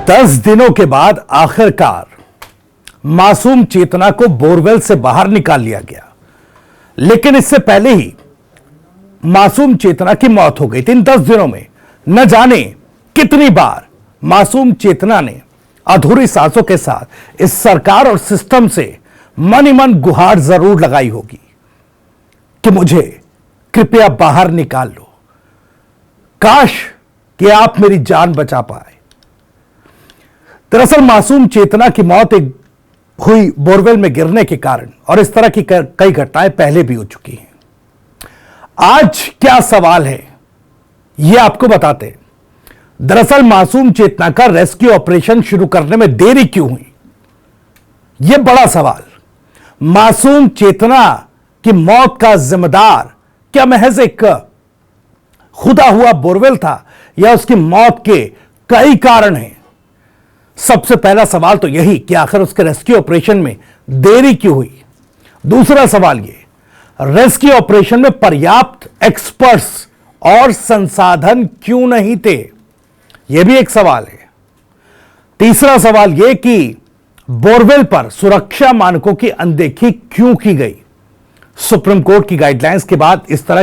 10 दिनों के बाद आखिरकार मासूम चेतना को बोरवेल से बाहर निकाल लिया गया, लेकिन इससे पहले ही मासूम चेतना की मौत हो गई थी। इन 10 दिनों में न जाने कितनी बार मासूम चेतना ने अधूरी सांसों के साथ इस सरकार और सिस्टम से मन ही मन गुहार जरूर लगाई होगी कि मुझे कृपया बाहर निकाल लो, काश कि आप मेरी जान बचा पाए। दरअसल मासूम चेतना की मौत एक हुई बोरवेल में गिरने के कारण, और इस तरह की कई घटनाएं पहले भी हो चुकी हैं। आज क्या सवाल है यह आपको बताते हैं। दरअसल मासूम चेतना का रेस्क्यू ऑपरेशन शुरू करने में देरी क्यों हुई, यह बड़ा सवाल। मासूम चेतना की मौत का जिम्मेदार क्या महज एक खुदा हुआ बोरवेल था, या उसकी मौत के कई कारण हैं? सबसे पहला सवाल तो यही कि आखिर उसके रेस्क्यू ऑपरेशन में देरी क्यों हुई। दूसरा सवाल यह, रेस्क्यू ऑपरेशन में पर्याप्त एक्सपर्ट्स और संसाधन क्यों नहीं थे, यह भी एक सवाल है। तीसरा सवाल यह कि बोरवेल पर सुरक्षा मानकों की अनदेखी क्यों की गई। सुप्रीम कोर्ट की गाइडलाइंस के बाद इस तरह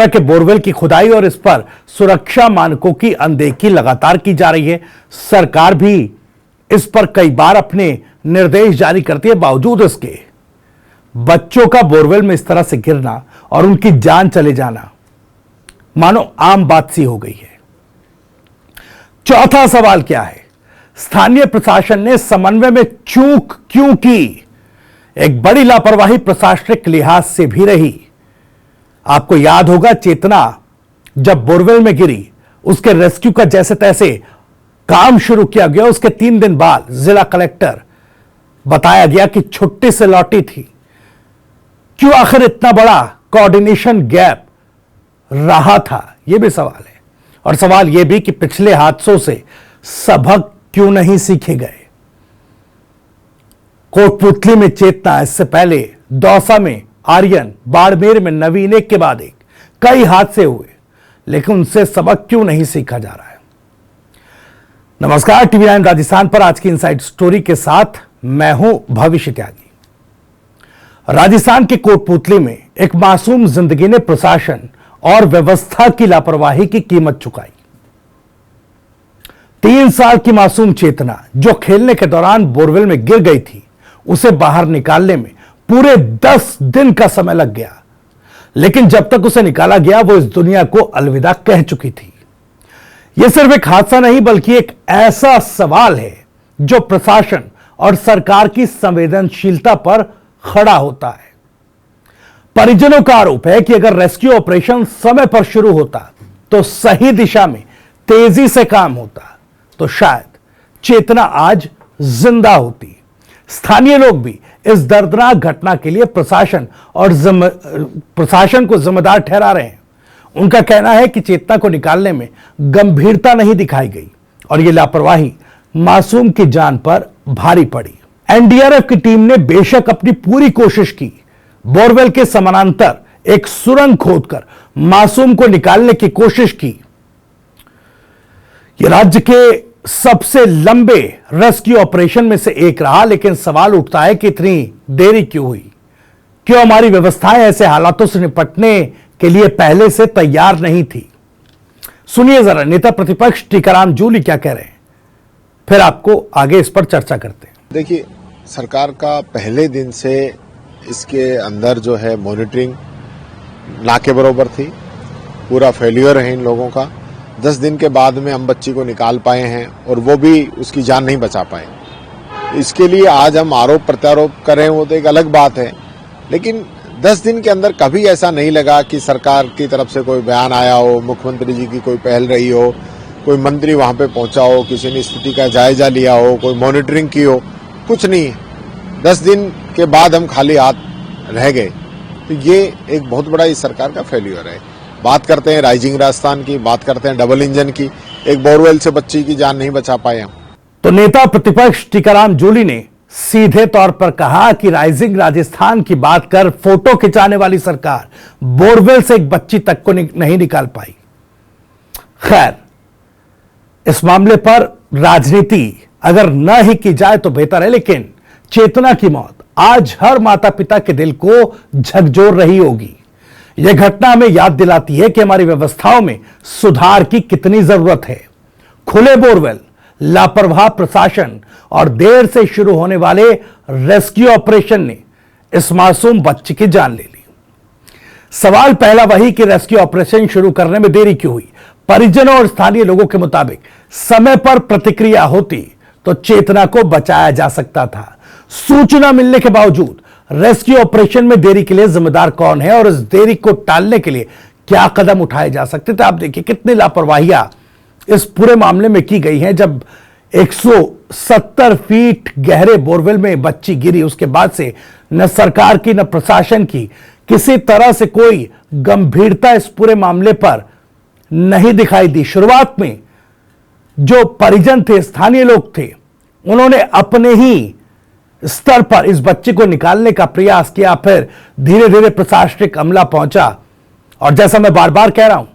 के बोरवेल की खुदाई और इस पर सुरक्षा मानकों की अनदेखी लगातार की जा रही है। सरकार भी इस पर कई बार अपने निर्देश जारी करती है, बावजूद इसके बच्चों का बोरवेल में इस तरह से गिरना और उनकी जान चले जाना मानो आम बात सी हो गई है। चौथा सवाल क्या है, स्थानीय प्रशासन ने समन्वय में चूक क्यों की। एक बड़ी लापरवाही प्रशासनिक लिहाज से भी रही। आपको याद होगा, चेतना जब बोरवेल में गिरी, उसके रेस्क्यू का जैसे तैसे काम शुरू किया गया। उसके 3 दिन बाद जिला कलेक्टर बताया गया कि छुट्टी से लौटी थी। क्यों आखिर इतना बड़ा कोऑर्डिनेशन गैप रहा था, यह भी सवाल है। और सवाल यह भी कि पिछले हादसों से सबक क्यों नहीं सीखे गए। कोटपुतली में चेतना, इससे पहले दौसा में आर्यन, बाड़मेर में नवीन, एक के बाद एक कई हादसे हुए, लेकिन उनसे सबक क्यों नहीं सीखा जा रहा है। नमस्कार, टीवी 9 राजस्थान पर आज की इनसाइड स्टोरी के साथ मैं हूं भविष्य त्यागी। राजस्थान के कोटपुतली में एक मासूम जिंदगी ने प्रशासन और व्यवस्था की लापरवाही की कीमत चुकाई। 3 साल की मासूम चेतना जो खेलने के दौरान बोरवेल में गिर गई थी, उसे बाहर निकालने में पूरे 10 दिन का समय लग गया, लेकिन जब तक उसे निकाला गया वो इस दुनिया को अलविदा कह चुकी थी। यह सिर्फ एक हादसा नहीं, बल्कि एक ऐसा सवाल है जो प्रशासन और सरकार की संवेदनशीलता पर खड़ा होता है। परिजनों का आरोप है कि अगर रेस्क्यू ऑपरेशन समय पर शुरू होता तो सही दिशा में तेजी से काम होता, तो शायद चेतना आज जिंदा होती। स्थानीय लोग भी इस दर्दनाक घटना के लिए प्रशासन को जिम्मेदार ठहरा रहे हैं। उनका कहना है कि चेतना को निकालने में गंभीरता नहीं दिखाई गई और यह लापरवाही मासूम की जान पर भारी पड़ी। एनडीआरएफ की टीम ने बेशक अपनी पूरी कोशिश की, बोरवेल के समानांतर एक सुरंग खोदकर मासूम को निकालने की कोशिश की। यह राज्य के सबसे लंबे रेस्क्यू ऑपरेशन में से एक रहा, लेकिन सवाल उठता है कि इतनी देरी क्यों हुई। क्यों हमारी व्यवस्थाएं ऐसे हालातों से निपटने के लिए पहले से तैयार नहीं थी। सुनिए जरा नेता प्रतिपक्ष टीकाराम जूली क्या कह रहे हैं, फिर आपको आगे इस पर चर्चा करते हैं। देखिए, सरकार का पहले दिन से इसके अंदर जो है मॉनिटरिंग ना के बराबर थी। पूरा फेल्यूर है इन लोगों का। 10 दिन के बाद में हम बच्ची को निकाल पाए हैं और वो भी उसकी जान नहीं बचा पाए। इसके लिए आज हम आरोप प्रत्यारोप करें वो तो एक अलग बात है, लेकिन 10 दिन के अंदर कभी ऐसा नहीं लगा कि सरकार की तरफ से कोई बयान आया हो, मुख्यमंत्री जी की कोई पहल रही हो, कोई मंत्री वहां पे पहुंचा हो, किसी ने स्थिति का जायजा लिया हो, कोई मॉनिटरिंग की हो, कुछ नहीं। 10 दिन के बाद हम खाली हाथ रह गए, तो ये एक बहुत बड़ा इस सरकार का फेल्यूर है। बात करते हैं राइजिंग राजस्थान की, बात करते हैं डबल इंजन की, एक बोरवेल से बच्ची की जान नहीं बचा पाए हम। तो नेता प्रतिपक्ष टीकाराम जूली ने सीधे तौर पर कहा कि राइजिंग राजस्थान की बात कर फोटो खिंचाने वाली सरकार बोरवेल से एक बच्ची तक को नहीं निकाल पाई। खैर, इस मामले पर राजनीति अगर न ही की जाए तो बेहतर है, लेकिन चेतना की मौत आज हर माता पिता के दिल को झकझोर रही होगी। यह घटना हमें याद दिलाती है कि हमारी व्यवस्थाओं में सुधार की कितनी जरूरत है। खुले बोरवेल, लापरवाह प्रशासन और देर से शुरू होने वाले रेस्क्यू ऑपरेशन ने इस मासूम बच्चे की जान ले ली। सवाल पहला वही कि रेस्क्यू ऑपरेशन शुरू करने में देरी क्यों हुई। परिजनों और स्थानीय लोगों के मुताबिक समय पर प्रतिक्रिया होती तो चेतना को बचाया जा सकता था। सूचना मिलने के बावजूद रेस्क्यू ऑपरेशन में देरी के लिए जिम्मेदार कौन है और इस देरी को टालने के लिए क्या कदम उठाए जा सकते थे। आप देखिए कितनी लापरवाहियां इस पूरे मामले में की गई हैं। जब 170 फीट गहरे बोरवेल में बच्ची गिरी, उसके बाद से न सरकार की न प्रशासन की किसी तरह से कोई गंभीरता इस पूरे मामले पर नहीं दिखाई दी। शुरुआत में जो परिजन थे, स्थानीय लोग थे, उन्होंने अपने ही स्तर पर इस बच्चे को निकालने का प्रयास किया। फिर धीरे धीरे प्रशासनिक अमला पहुंचा और जैसा मैं बार बार कह रहा हूं,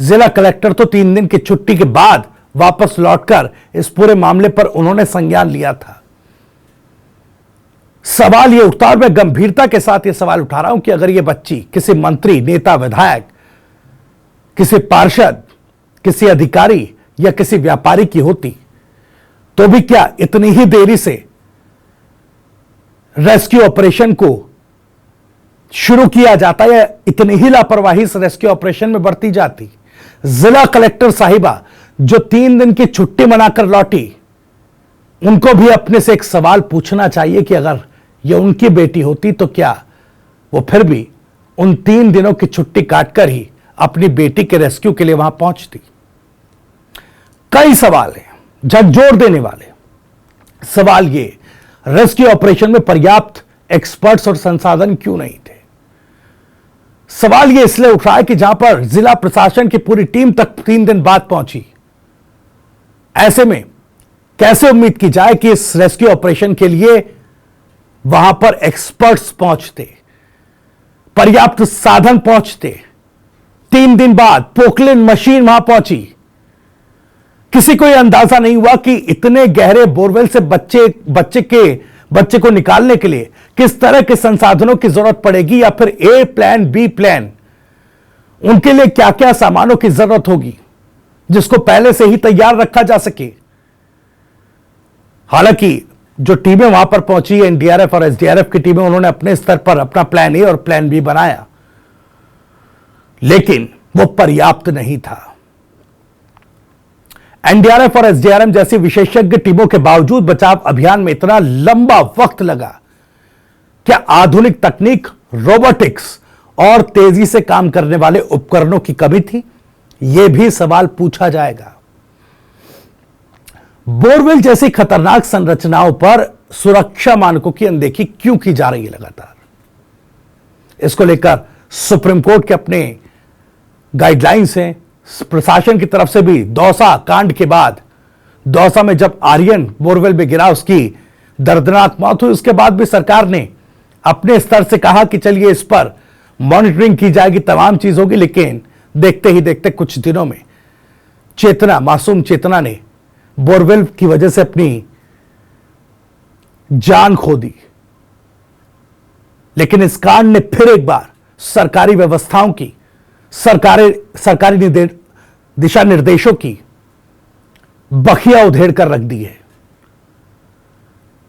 जिला कलेक्टर तो 3 दिन की छुट्टी के बाद वापस लौटकर इस पूरे मामले पर उन्होंने संज्ञान लिया था। सवाल यह उठता और मैं गंभीरता के साथ यह सवाल उठा रहा हूं कि अगर यह बच्ची किसी मंत्री, नेता, विधायक, किसी पार्षद, किसी अधिकारी या किसी व्यापारी की होती तो भी क्या इतनी ही देरी से रेस्क्यू ऑपरेशन को शुरू किया जाता या इतनी ही लापरवाही इस रेस्क्यू ऑपरेशन में बरती जाती। जिला कलेक्टर साहिबा जो 3 दिन की छुट्टी मनाकर लौटी, उनको भी अपने से एक सवाल पूछना चाहिए कि अगर यह उनकी बेटी होती तो क्या वो फिर भी उन 3 दिनों की छुट्टी काटकर ही अपनी बेटी के रेस्क्यू के लिए वहां पहुंचती। कई सवाल हैं झकझोर देने वाले। सवाल ये, रेस्क्यू ऑपरेशन में पर्याप्त एक्सपर्ट्स और संसाधन क्यों नहीं थे। सवाल यह इसलिए उठ रहा है कि जहां पर जिला प्रशासन की पूरी टीम तक 3 दिन बाद पहुंची, ऐसे में कैसे उम्मीद की जाए कि इस रेस्क्यू ऑपरेशन के लिए वहां पर एक्सपर्ट्स पहुंचते, पर्याप्त साधन पहुंचते। 3 दिन बाद पोकलिन मशीन वहां पहुंची। किसी को यह अंदाजा नहीं हुआ कि इतने गहरे बोरवेल से बच्चे को निकालने के लिए किस तरह के संसाधनों की जरूरत पड़ेगी, या फिर ए प्लान, बी प्लान, उनके लिए क्या क्या सामानों की जरूरत होगी जिसको पहले से ही तैयार रखा जा सके। हालांकि जो टीमें वहां पर पहुंची, एनडीआरएफ और एसडीआरएफ की टीमें, उन्होंने अपने स्तर पर अपना प्लान ए और प्लान बी बनाया, लेकिन वो पर्याप्त नहीं था। एनडीआरएफ और एसडीआरएफ जैसी विशेषज्ञ टीमों के बावजूद बचाव अभियान में इतना लंबा वक्त लगा। क्या आधुनिक तकनीक, रोबोटिक्स और तेजी से काम करने वाले उपकरणों की कमी थी? यह भी सवाल पूछा जाएगा। बोरवेल जैसी खतरनाक संरचनाओं पर सुरक्षा मानकों की अनदेखी क्यों की जा रही है लगातार? इसको लेकर सुप्रीम कोर्ट के अपने गाइडलाइंस हैं। प्रशासन की तरफ से भी दौसा कांड के बाद, दौसा में जब आर्यन बोरवेल में गिरा, उसकी दर्दनाक मौत हुई, उसके बाद भी सरकार ने अपने स्तर से कहा कि चलिए इस पर मॉनिटरिंग की जाएगी, तमाम चीज होगी। लेकिन देखते ही देखते कुछ दिनों में चेतना, मासूम चेतना ने बोरवेल की वजह से अपनी जान खो दी। लेकिन इस कांड ने फिर एक बार सरकारी व्यवस्थाओं की, सरकारी दिशा निर्देशों की बखिया उधेड़ कर रख दी है।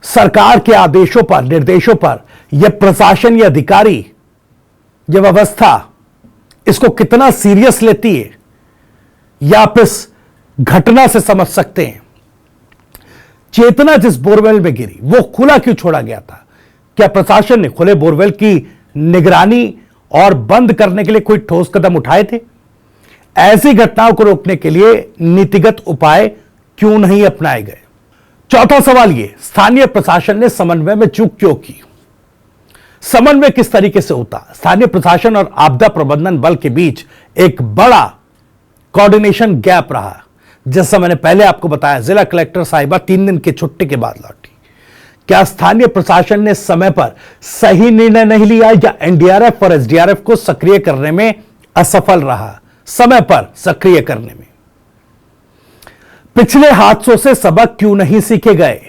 सरकार के आदेशों पर, निर्देशों पर यह प्रशासन, यह अधिकारी, यह व्यवस्था इसको कितना सीरियस लेती है, या आप इस घटना से समझ सकते हैं। चेतना जिस बोरवेल में गिरी वो खुला क्यों छोड़ा गया था? क्या प्रशासन ने खुले बोरवेल की निगरानी और बंद करने के लिए कोई ठोस कदम उठाए थे? ऐसी घटनाओं को रोकने के लिए नीतिगत उपाय क्यों नहीं अपनाए गए? चौथा सवाल यह, स्थानीय प्रशासन ने समन्वय में चूक क्यों की? समन्वय किस तरीके से होता? स्थानीय प्रशासन और आपदा प्रबंधन बल के बीच एक बड़ा कोऑर्डिनेशन गैप रहा। जैसा मैंने पहले आपको बताया, जिला कलेक्टर साहिबा 3 दिन की छुट्टी के बाद लौटी। क्या स्थानीय प्रशासन ने समय पर सही निर्णय नहीं लिया, या एनडीआरएफ और एसडीआरएफ को सक्रिय करने में असफल रहा? समय पर सक्रिय करने में पिछले हादसों से सबक क्यों नहीं सीखे गए?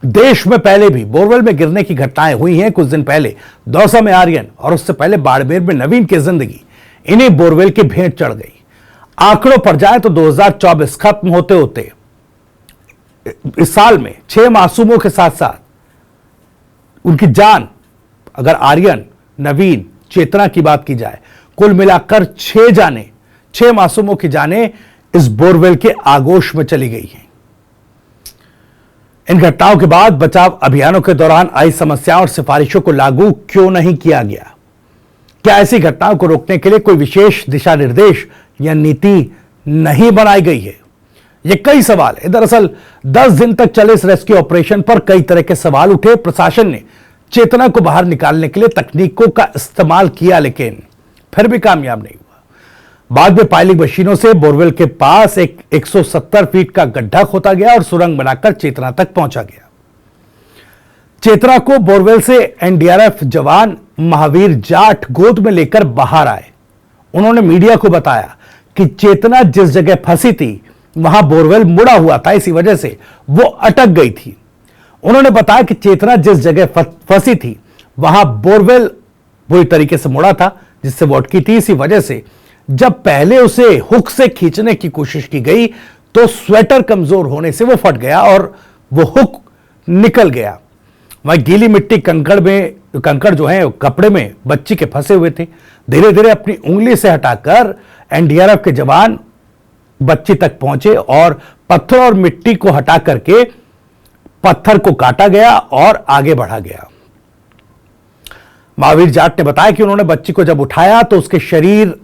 देश में पहले भी बोरवेल में गिरने की घटनाएं हुई हैं। कुछ दिन पहले दौसा में आर्यन और उससे पहले बाड़मेर में नवीन की जिंदगी इन्हीं बोरवेल की भेंट चढ़ गई। आंकड़ों पर जाए तो 2024 खत्म होते होते इस साल में 6 मासूमों के साथ साथ उनकी जान, अगर आर्यन, नवीन, चेतना की बात की जाए, कुल मिलाकर 6 मासूमों की जानें इस बोरवेल के आगोश में चली गई हैं। इन घटनाओं के बाद बचाव अभियानों के दौरान आई समस्याओं और सिफारिशों को लागू क्यों नहीं किया गया? क्या ऐसी घटनाओं को रोकने के लिए कोई विशेष दिशा निर्देश या नीति नहीं बनाई गई है? ये कई सवाल है। दरअसल 10 दिन तक चले इस रेस्क्यू ऑपरेशन पर कई तरह के सवाल उठे। प्रशासन ने चेतना को बाहर निकालने के लिए तकनीकों का इस्तेमाल किया, लेकिन फिर भी कामयाब नहीं हुआ। बाद में पायलिंग मशीनों से बोरवेल के पास एक 170 फीट का गड्ढा खोदा गया और सुरंग बनाकर चेतना तक पहुंचा गया। चेतना को बोरवेल से एनडीआरएफ जवान महावीर जाट गोद में लेकर बाहर आए। उन्होंने मीडिया को बताया कि चेतना जिस जगह फंसी थी वहां बोरवेल मुड़ा हुआ था, इसी वजह से वो अटक गई थी। उन्होंने बताया कि चेतना जिस जगह फंसी थी वहां बोरवेल बुरी तरीके से मुड़ा था, जिससे वो अटकी थी। इसी वजह से जब पहले उसे हुक से खींचने की कोशिश की गई तो स्वेटर कमजोर होने से वो फट गया और वो हुक निकल गया। वहीं गीली मिट्टी कंकड़ जो है कपड़े में बच्ची के फंसे हुए थे। धीरे धीरे अपनी उंगली से हटाकर एनडीआरएफ के जवान बच्ची तक पहुंचे और पत्थर और मिट्टी को हटा करके पत्थर को काटा गया और आगे बढ़ा गया। महावीर जाट ने बताया कि उन्होंने बच्ची को जब उठाया तो उसके शरीर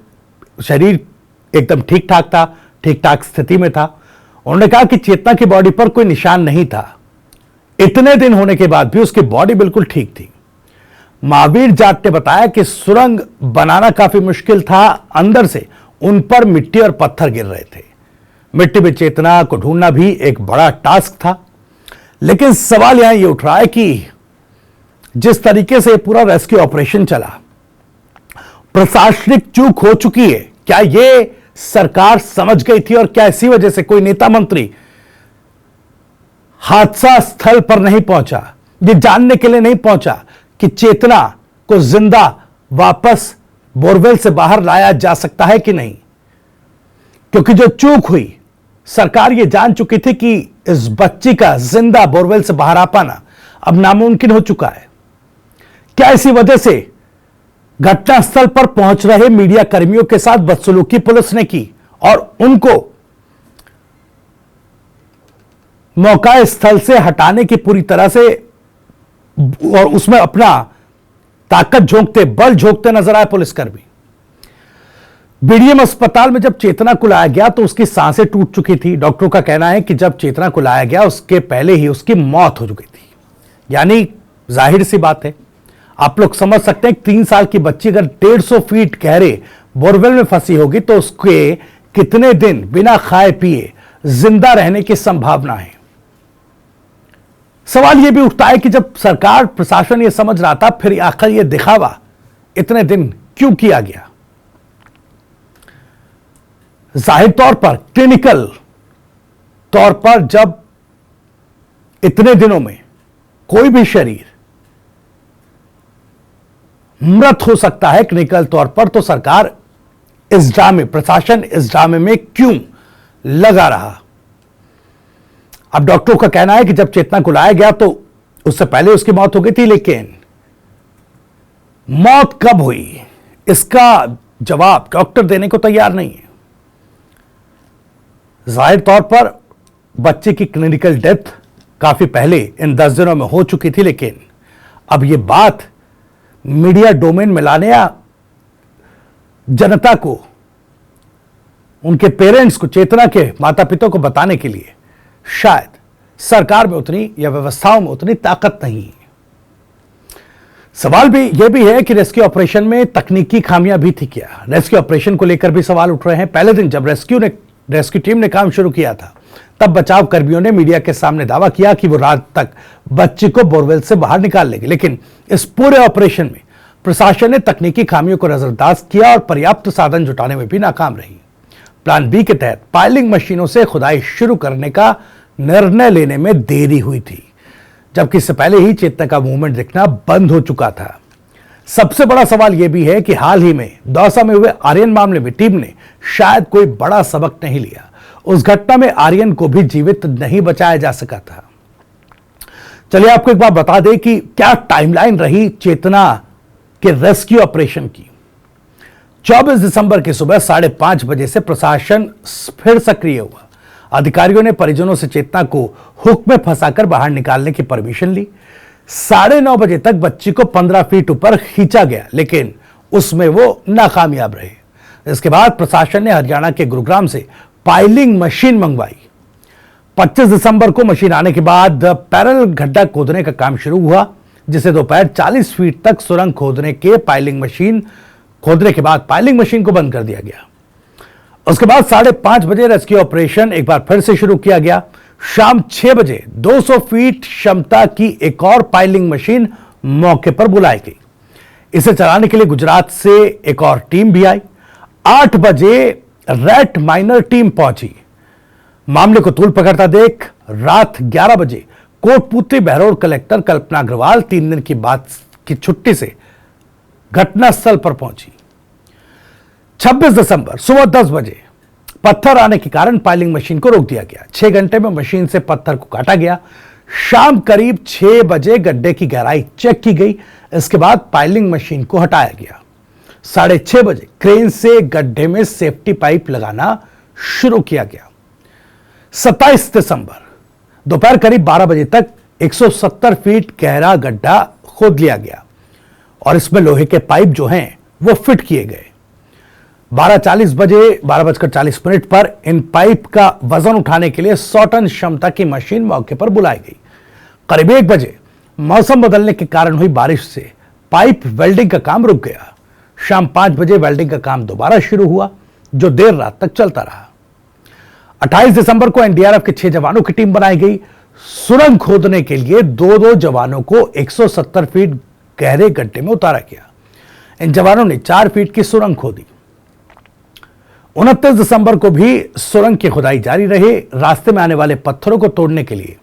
एकदम ठीक ठाक था, ठीक ठाक स्थिति में था। उन्होंने कहा कि चेतना की बॉडी पर कोई निशान नहीं था। इतने दिन होने के बाद भी उसकी बॉडी बिल्कुल ठीक थी। महावीर जाट ने बताया कि सुरंग बनाना काफी मुश्किल था। अंदर से उन पर मिट्टी और पत्थर गिर रहे थे। मिट्टी में चेतना को ढूंढना भी एक बड़ा टास्क था। लेकिन सवाल यहां यह उठ रहा है कि जिस तरीके से पूरा रेस्क्यू ऑपरेशन चला, प्रशासनिक चूक हो चुकी है। क्या यह सरकार समझ गई थी और क्या इसी वजह से कोई नेता मंत्री हादसा स्थल पर नहीं पहुंचा, ये जानने के लिए नहीं पहुंचा कि चेतना को जिंदा वापस बोरवेल से बाहर लाया जा सकता है कि नहीं? क्योंकि जो चूक हुई, सरकार ये जान चुकी थी कि इस बच्ची का जिंदा बोरवेल से बाहर आ पाना अब नामुमकिन हो चुका है। क्या इसी वजह से घटनास्थल पर पहुंच रहे मीडिया कर्मियों के साथ बदसलूकी पुलिस ने की और उनको मौका स्थल से हटाने की पूरी तरह से और उसमें अपना ताकत झोंकते, बल झोंकते नजर आए पुलिसकर्मी? बीडीएम अस्पताल में जब चेतना को लाया गया तो उसकी सांसें टूट चुकी थी। डॉक्टरों का कहना है कि जब चेतना को लाया गया उसके पहले ही उसकी मौत हो चुकी थी। यानी जाहिर सी बात है, आप लोग समझ सकते हैं, 3 साल की बच्ची अगर 150 फीट गहरे बोरवेल में फंसी होगी तो उसके कितने दिन बिना खाए पिए जिंदा रहने की संभावना है। सवाल यह भी उठता है कि जब सरकार, प्रशासन यह समझ रहा था, फिर आखिर यह दिखावा इतने दिन क्यों किया गया? जाहिर तौर पर, क्लिनिकल तौर पर जब इतने दिनों में कोई भी शरीर मृत हो सकता है क्लिनिकल तौर पर, तो सरकार इस ड्रामे, प्रशासन इस ड्रामे में क्यों लगा रहा? अब डॉक्टरों का कहना है कि जब चेतना को लाया गया तो उससे पहले उसकी मौत हो गई थी, लेकिन मौत कब हुई इसका जवाब डॉक्टर देने को तैयार नहीं है। जाहिर तौर पर बच्चे की क्लिनिकल डेथ काफी पहले इन 10 दिनों में हो चुकी थी, लेकिन अब यह बात मीडिया डोमेन में लाने या जनता को, उनके पेरेंट्स को, चेतना के माता पिता को बताने के लिए शायद सरकार में उतनी या व्यवस्थाओं में उतनी ताकत नहीं है। सवाल भी यह भी है कि रेस्क्यू ऑपरेशन में तकनीकी खामियां भी थी क्या? रेस्क्यू ऑपरेशन को लेकर भी सवाल उठ रहे हैं। पहले दिन जब रेस्क्यू टीम ने काम शुरू किया था, तब बचाव कर्मियों ने मीडिया के सामने दावा किया कि वो रात तक बच्ची को बोरवेल से बाहर निकाल लेंगे। लेकिन इस पूरे ऑपरेशन में प्रशासन ने तकनीकी खामियों को नजरअंदाज किया और पर्याप्त साधन जुटाने में भी नाकाम रही। प्लान बी के तहत पाइलिंग मशीनों से खुदाई शुरू करने का निर्णय लेने में देरी हुई थी, जबकि इससे पहले ही चेतना का मूवमेंट दिखना बंद हो चुका था। सबसे बड़ा सवाल यह भी है कि हाल ही में दौसा में हुए आर्यन मामले में टीम ने शायद कोई बड़ा सबक नहीं लिया। उस घटना में आर्यन को भी जीवित नहीं बचाया जा सका था। चलिए आपको एक बात बता दें कि क्या टाइमलाइन रही चेतना के रेस्क्यू ऑपरेशन की। 24 दिसंबर की सुबह 5:30 बजे से प्रशासन फिर सक्रिय हुआ। अधिकारियों ने परिजनों से चेतना को हुक में फंसाकर बाहर निकालने की परमिशन ली। 9:30 बजे तक बच्ची को 15 फीट ऊपर खींचा गया, लेकिन उसमें वो नाकामयाब रहे। इसके बाद प्रशासन ने हरियाणा के गुरुग्राम से पाइलिंग मशीन मंगवाई। 25 दिसंबर को मशीन आने के बाद पैरेलल गड्ढा खोदने का काम शुरू हुआ, जिसे दोपहर 40 फीट तक सुरंग खोदने के बाद पाइलिंग मशीन को बंद कर दिया गया। उसके बाद 5:30 बजे रेस्क्यू ऑपरेशन एक बार फिर से शुरू किया गया। शाम 6 बजे 200 फीट क्षमता की एक और पाइलिंग मशीन मौके पर बुलाई गई। इसे चलाने के लिए गुजरात से एक और टीम भी आई। 8 बजे रैट माइनर टीम पहुंची। मामले को तूल पकड़ता देख रात 11 बजे कोटपुतली बहरौल कलेक्टर कल्पना अग्रवाल 3 दिन की बाद की छुट्टी से घटनास्थल पर पहुंची। 26 दिसंबर सुबह 10 बजे पत्थर आने के कारण पाइलिंग मशीन को रोक दिया गया। 6 घंटे में मशीन से पत्थर को काटा गया। शाम करीब 6 बजे गड्ढे की गहराई चेक की गई। इसके बाद पाइलिंग मशीन को हटाया गया। 6:30 बजे क्रेन से गड्ढे में सेफ्टी पाइप लगाना शुरू किया गया। 27 दिसंबर दोपहर करीब 12 बजे तक 170 फीट गहरा गड्ढा खोद लिया गया और इसमें लोहे के पाइप जो हैं वो फिट किए गए। 12:40 पर इन पाइप का वजन उठाने के लिए 100 टन क्षमता की मशीन मौके पर बुलाई गई। करीब 1 बजे मौसम बदलने के कारण हुई बारिश से पाइप वेल्डिंग का काम रुक गया। शाम 5 बजे वेल्डिंग का काम दोबारा शुरू हुआ, जो देर रात तक चलता रहा। 28 दिसंबर को एनडीआरएफ के 6 जवानों की टीम बनाई गई। सुरंग खोदने के लिए 2 जवानों को 170 फीट गहरे गड्ढे में उतारा गया। इन जवानों ने 4 फीट की सुरंग खोदी। 29 दिसंबर को भी सुरंग की खुदाई जारी रही। रास्ते में आने वाले पत्थरों को तोड़ने के लिए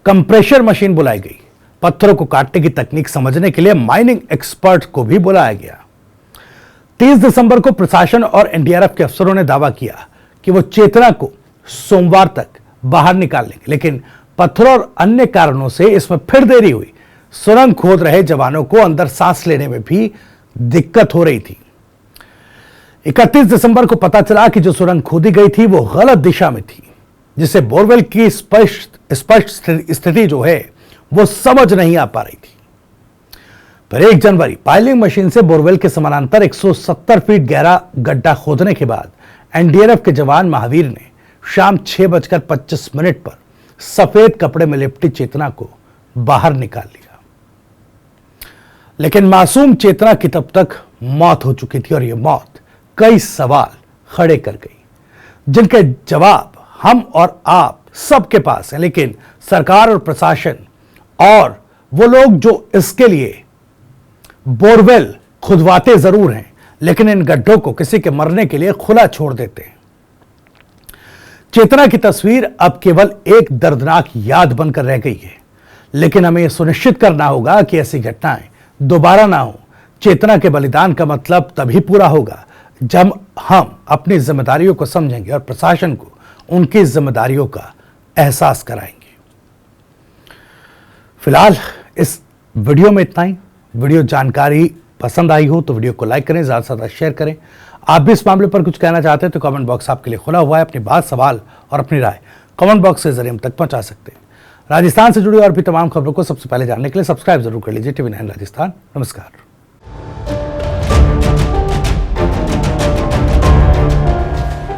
कंप्रेशर मशीन बुलाई गई। पत्थरों को काटने की तकनीक समझने के लिए माइनिंग एक्सपर्ट को भी बुलाया गया। 30 दिसंबर को प्रशासन और एनडीआरएफ के अफसरों ने दावा किया कि वो चेतना को सोमवार तक बाहर निकाल लेंगे, लेकिन पत्थरों और अन्य कारणों से इसमें फिर देरी हुई। सुरंग खोद रहे जवानों को अंदर सांस लेने में भी दिक्कत हो रही थी। 31 दिसंबर को पता चला कि जो सुरंग खोदी गई थी वो गलत दिशा में थी, जिससे बोरवेल की स्पष्ट स्थिति जो है वो समझ नहीं आ पा रही थी। पर 1 जनवरी पाइलिंग मशीन से बोरवेल के समानांतर 170 फीट गहरा गड्ढा खोदने के बाद एनडीआरएफ के जवान महावीर ने शाम 6:25 पर सफेद कपड़े में लिपटी चेतना को बाहर निकाल लिया। लेकिन मासूम चेतना की तब तक मौत हो चुकी थी और यह मौत कई सवाल खड़े कर गई, जिनके जवाब हम और आप सबके पास हैं। लेकिन सरकार और प्रशासन और वो लोग जो इसके लिए बोरवेल खुदवाते जरूर हैं, लेकिन इन गड्ढों को किसी के मरने के लिए खुला छोड़ देते हैं। चेतना की तस्वीर अब केवल एक दर्दनाक याद बनकर रह गई है, लेकिन हमें यह सुनिश्चित करना होगा कि ऐसी घटनाएं दोबारा ना हो। चेतना के बलिदान का मतलब तभी पूरा होगा जब हम अपनी जिम्मेदारियों को समझेंगे और प्रशासन को उनकी जिम्मेदारियों का एहसास कराएंगे। फिलहाल इस वीडियो में इतना ही। वीडियो जानकारी पसंद आई हो तो वीडियो को लाइक करें, ज़्यादा से ज़्यादा शेयर करें। आप भी इस मामले पर कुछ कहना चाहते हैं तो कमेंट बॉक्स आपके लिए खुला हुआ है। अपनी बात, सवाल और अपनी राय कमेंट बॉक्स के जरिए हम तक पहुंचा सकते हैं। राजस्थान से जुड़ी और भी तमाम खबरों को सबसे पहले जानने के लिए सब्सक्राइब जरूर कर लीजिए TV9 राजस्थान। नमस्कार।